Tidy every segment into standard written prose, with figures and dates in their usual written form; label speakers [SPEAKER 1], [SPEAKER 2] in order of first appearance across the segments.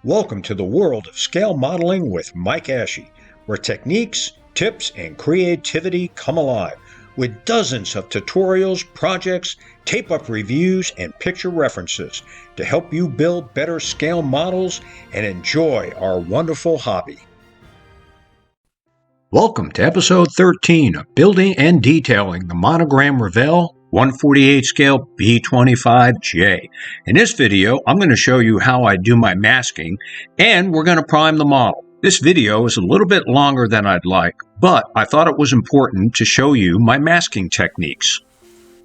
[SPEAKER 1] Welcome to the world of scale modeling with Mike Ashe, where techniques, tips, and creativity come alive with dozens of tutorials, projects, tape-up reviews, and picture references to help you build better scale models and enjoy our wonderful hobby. Welcome to episode 13 of Building and Detailing the Monogram Revell 148 scale B-25J. In this video, I'm going to show you how I do my masking, and we're going to prime the model. This video is a little bit longer than I'd like, but I thought it was important to show you my masking techniques.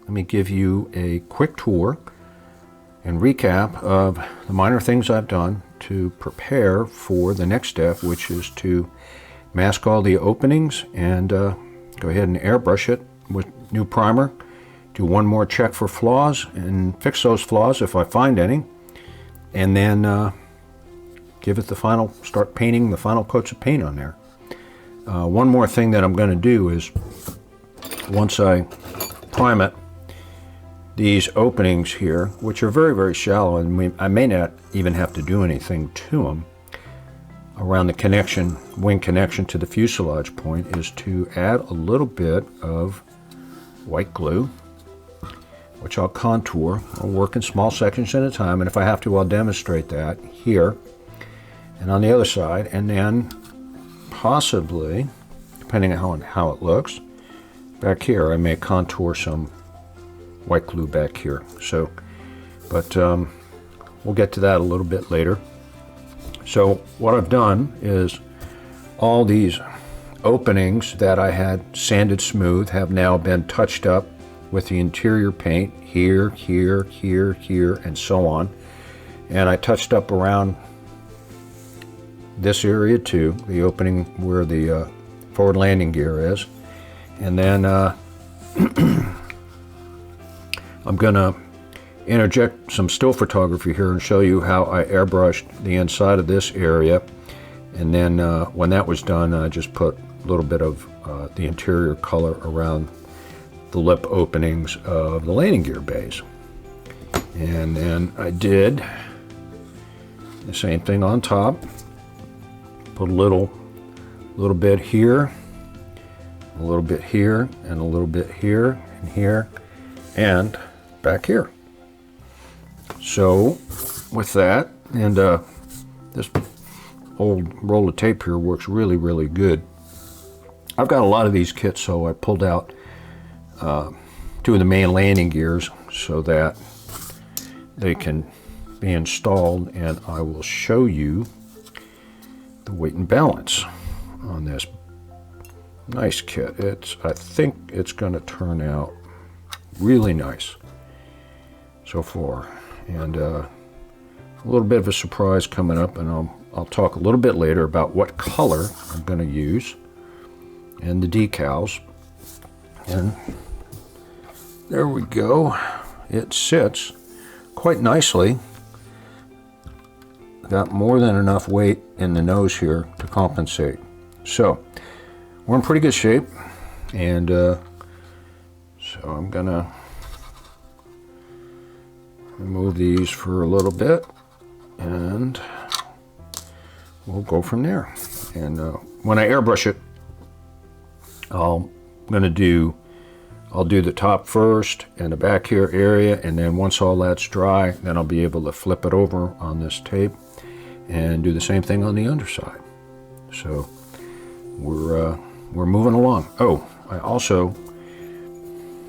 [SPEAKER 1] Let me give you a quick tour and recap of the minor things I've done to prepare for the next step, which is to mask all the openings and go ahead and airbrush it with new primer. Do one more check for flaws and fix those flaws if I find any, and then give it the final, start painting the final coats of paint on there. One more thing that I'm going to do is, once I prime it, these openings here, which are very, very shallow, and I may not even have to do anything to them, around the connection, wing connection to the fuselage point, is to add a little bit of white glue, which I'll contour. I'll work in small sections at a time, and if I have to, I'll demonstrate that here and on the other side, and then possibly, depending on how it looks, back here I may contour some white glue back here. So, but we'll get to that a little bit later. So what I've done is all these openings that I had sanded smooth have now been touched up with the interior paint here, here, here, here, and so on. And I touched up around this area too, the opening where the forward landing gear is. And then I'm gonna interject some still photography here and show you how I airbrushed the inside of this area. And then when that was done, I just put a little bit of the interior color around the lip openings of the landing gear bays. And then I did the same thing on top. Put a little bit here, a little bit here, and a little bit here, and here, and back here. So with that, and this old roll of tape here works really, really good. I've got a lot of these kits, so I pulled out two of the main landing gears so that they can be installed, and I will show you the weight and balance on this nice kit. I think it's going to turn out really nice so far, and a little bit of a surprise coming up, and I'll talk a little bit later about what color I'm going to use and the decals. And there we go. It sits quite nicely. Got more than enough weight in the nose here to compensate. So we're in pretty good shape, and so I'm gonna remove these for a little bit, and we'll go from there. And when I airbrush it, I'll do the top first and the back here area, and then once all that's dry, then I'll be able to flip it over on this tape and do the same thing on the underside. So we're moving along. Oh, I also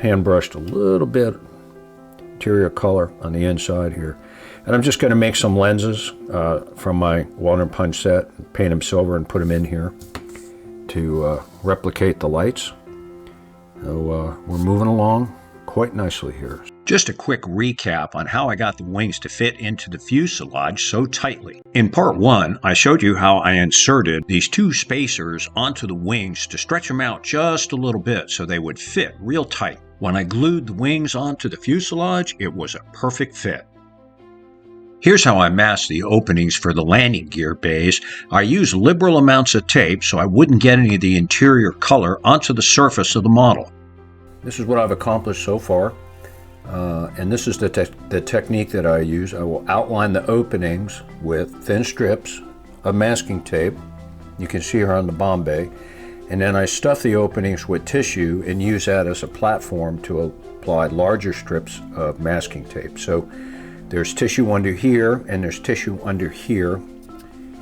[SPEAKER 1] hand brushed a little bit interior color on the inside here, and I'm just going to make some lenses from my water punch set, paint them silver and put them in here to replicate the lights. So we're moving along quite nicely here. Just a quick recap on how I got the wings to fit into the fuselage so tightly. In part 1, I showed you how I inserted these two spacers onto the wings to stretch them out just a little bit so they would fit real tight. When I glued the wings onto the fuselage, it was a perfect fit. Here's how I masked the openings for the landing gear bays. I used liberal amounts of tape so I wouldn't get any of the interior color onto the surface of the model. This is what I've accomplished so far. And this is the technique that I use. I will outline the openings with thin strips of masking tape. You can see here on the Bombay. And then I stuff the openings with tissue and use that as a platform to apply larger strips of masking tape. So there's tissue under here and there's tissue under here.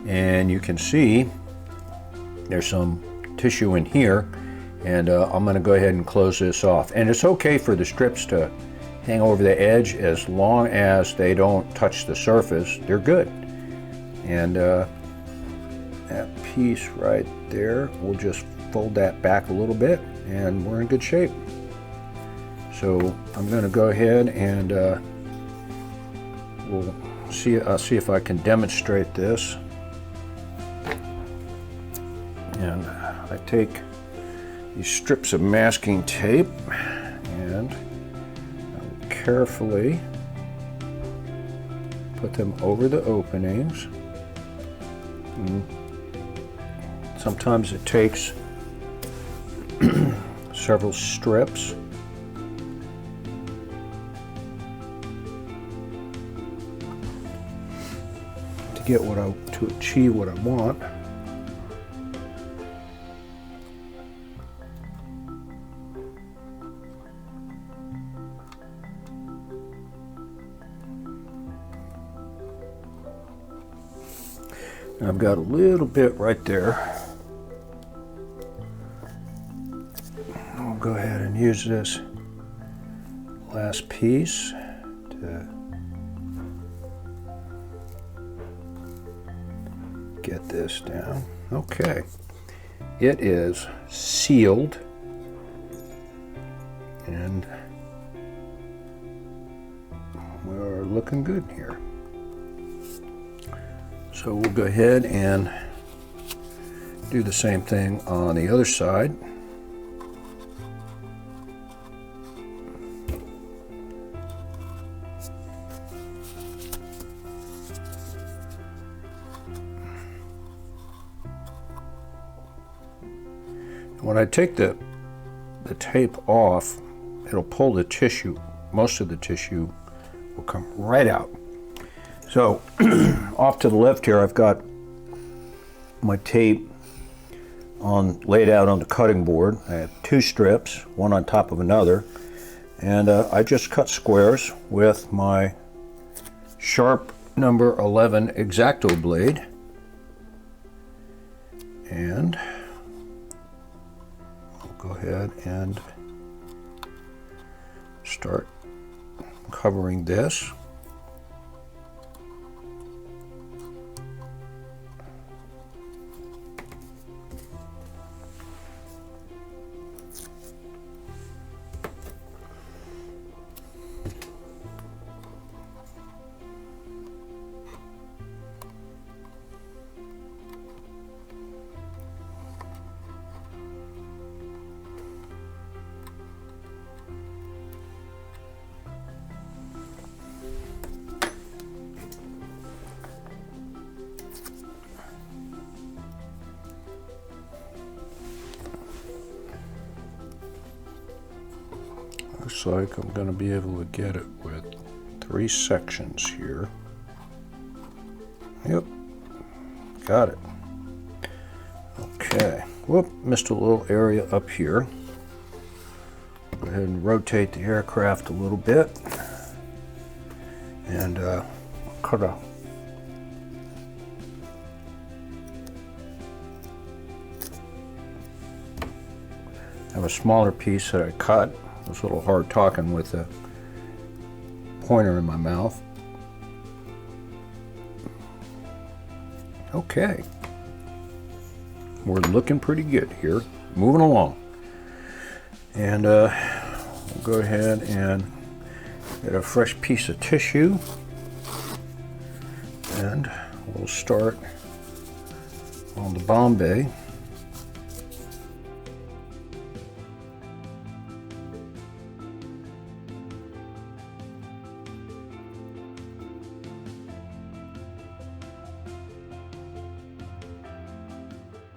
[SPEAKER 1] And you can see there's some tissue in here. And I'm going to go ahead and close this off. And it's okay for the strips to hang over the edge as long as they don't touch the surface. They're good. And that piece right there, we'll just fold that back a little bit and we're in good shape. So I'm going to go ahead and I'll see if I can demonstrate this. And I take these strips of masking tape and I carefully put them over the openings. Sometimes it takes several strips. To achieve what I want. And I've got a little bit right there. I'll go ahead and use this last piece to get this down. Okay, it is sealed and we're looking good here. So we'll go ahead and do the same thing on the other side. When I take the tape off, it'll pull the tissue. Most of the tissue will come right out. So off to the left here, I've got my tape laid out on the cutting board. I have two strips, one on top of another, and I just cut squares with my sharp number 11 X-Acto blade, and I'll go ahead and start covering this. Looks like I'm going to be able to get it with 3 sections here. Yep, got it. Okay, whoop, missed a little area up here. Go ahead and rotate the aircraft a little bit and cut a have a smaller piece that I cut. It was a little hard talking with the pointer in my mouth. Okay, we're looking pretty good here, moving along. And we'll go ahead and get a fresh piece of tissue, and we'll start on the Bombay.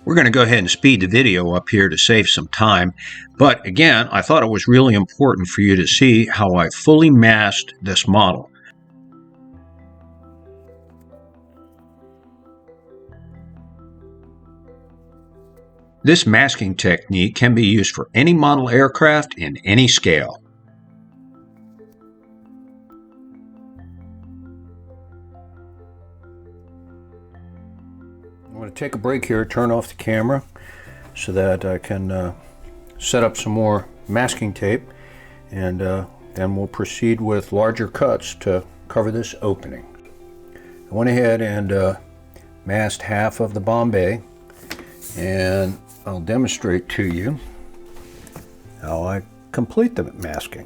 [SPEAKER 1] We're going to go ahead and speed the video up here to save some time. But again, I thought it was really important for you to see how I fully masked this model. This masking technique can be used for any model aircraft in any scale. I'm going to take a break here, turn off the camera so that I can set up some more masking tape, and then we'll proceed with larger cuts to cover this opening. I went ahead and masked half of the bomb bay, and I'll demonstrate to you how I complete the masking.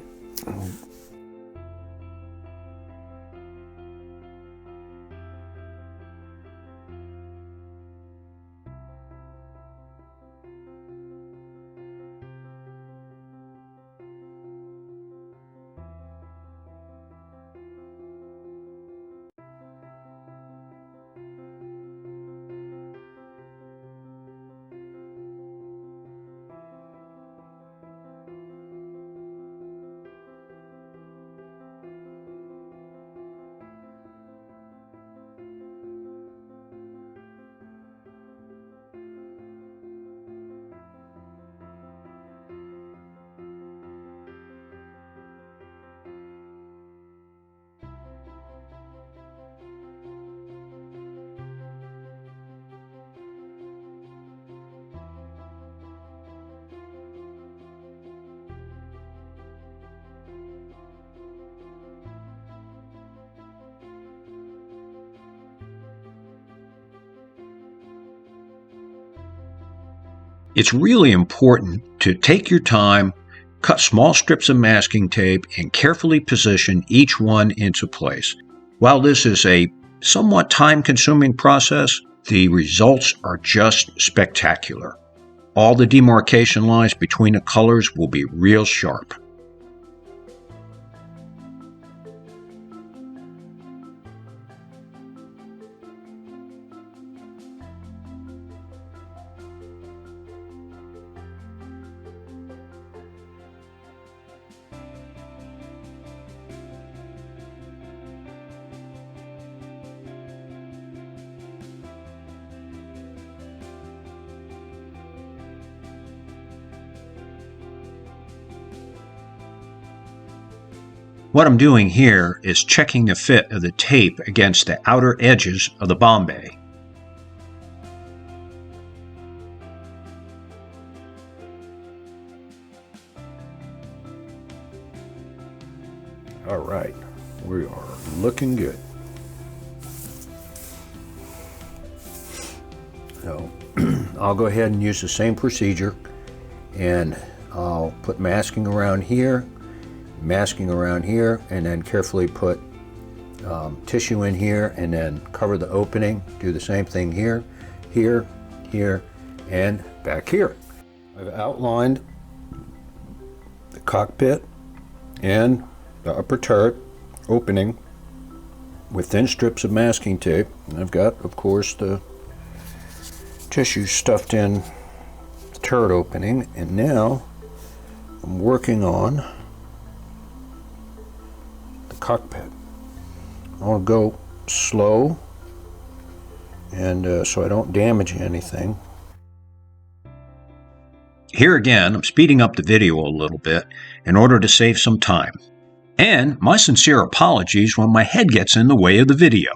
[SPEAKER 1] It's really important to take your time, cut small strips of masking tape, and carefully position each one into place. While this is a somewhat time-consuming process, the results are just spectacular. All the demarcation lines between the colors will be real sharp. What I'm doing here is checking the fit of the tape against the outer edges of the bomb bay. All right, we are looking good. So I'll go ahead and use the same procedure, and I'll put masking around here, and then carefully put tissue in here, and then cover the opening. Do the same thing here, here, here, and back here. I've outlined the cockpit and the upper turret opening with thin strips of masking tape. And I've got, of course, the tissue stuffed in the turret opening, and now I'm working on cockpit. I want to go slow, and so I don't damage anything. Here again, I'm speeding up the video a little bit in order to save some time. And my sincere apologies when my head gets in the way of the video.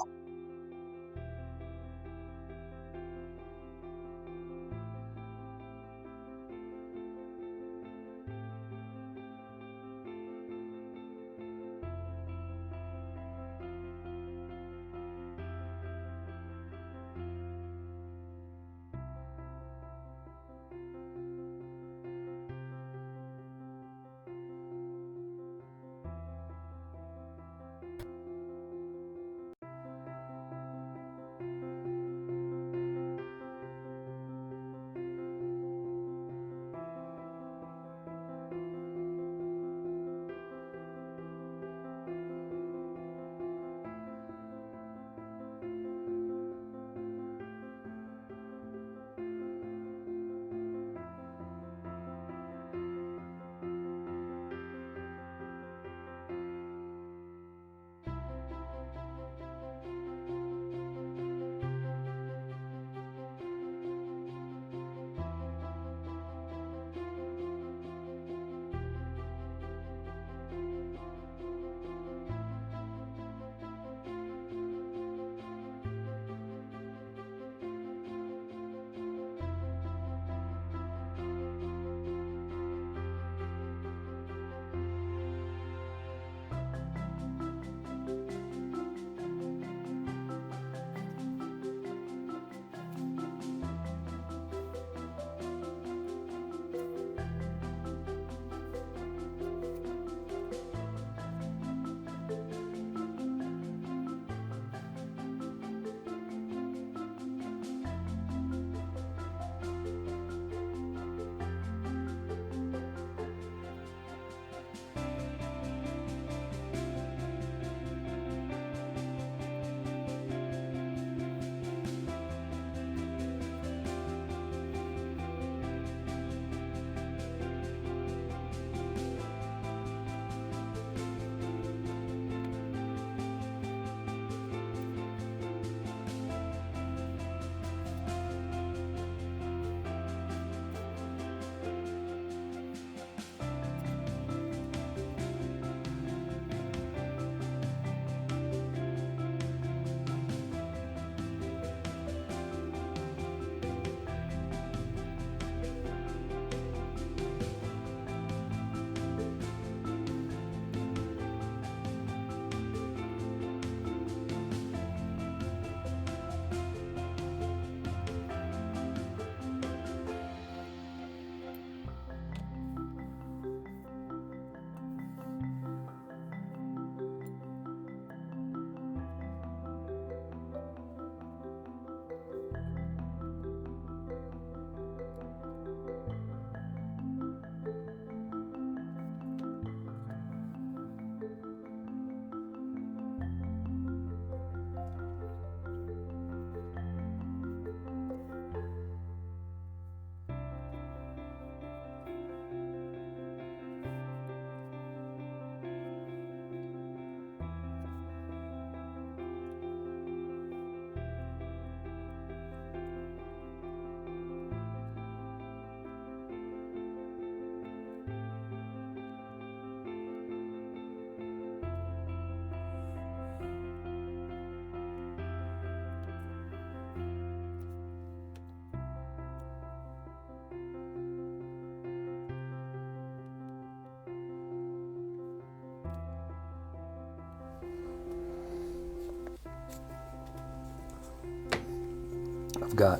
[SPEAKER 1] I've got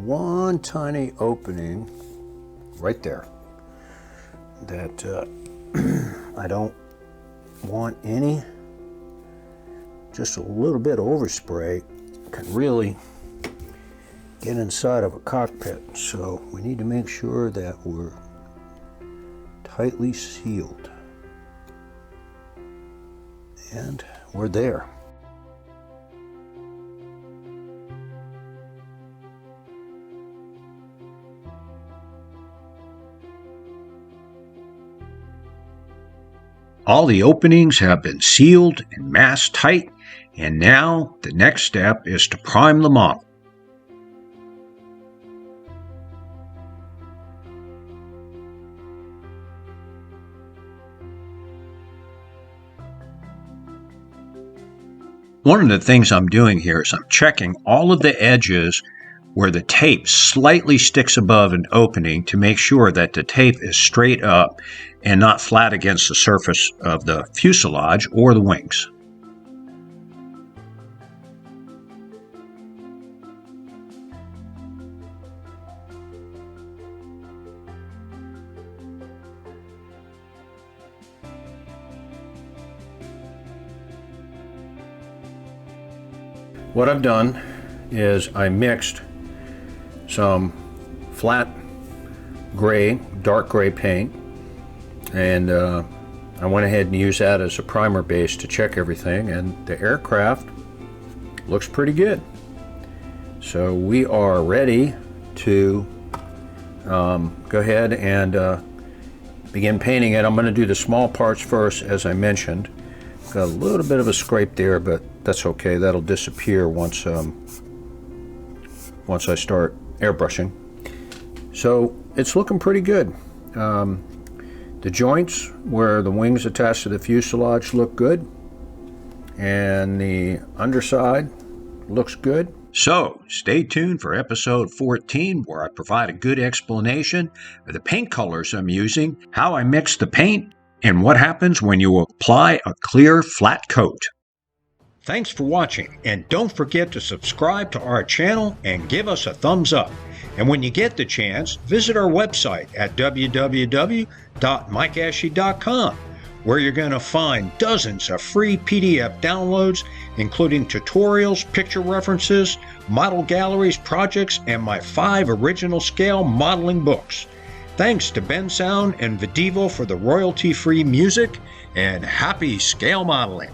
[SPEAKER 1] one tiny opening right there that I don't want any. Just a little bit of overspray can really get inside of a cockpit, so we need to make sure that we're tightly sealed. And we're there. All the openings have been sealed and masked tight, and now the next step is to prime the model. One of the things I'm doing here is I'm checking all of the edges where the tape slightly sticks above an opening to make sure that the tape is straight up and not flat against the surface of the fuselage or the wings. What I've done is I mixed some flat gray, dark gray paint, and I went ahead and used that as a primer base to check everything, and the aircraft looks pretty good. So we are ready to go ahead and begin painting it. I'm going to do the small parts first, as I mentioned. Got a little bit of a scrape there, but that's okay. That'll disappear once I start airbrushing. So it's looking pretty good. The joints where the wings attach to the fuselage look good, and the underside looks good. So stay tuned for episode 14, where I provide a good explanation of the paint colors I'm using, how I mix the paint, and what happens when you apply a clear flat coat. Thanks for watching, and don't forget to subscribe to our channel and give us a thumbs up. And when you get the chance, visit our website at www.mikeashley.com, where you're going to find dozens of free PDF downloads, including tutorials, picture references, model galleries, projects, and my 5 original scale modeling books. Thanks to Ben Sound and Videvo for the royalty-free music, and happy scale modeling!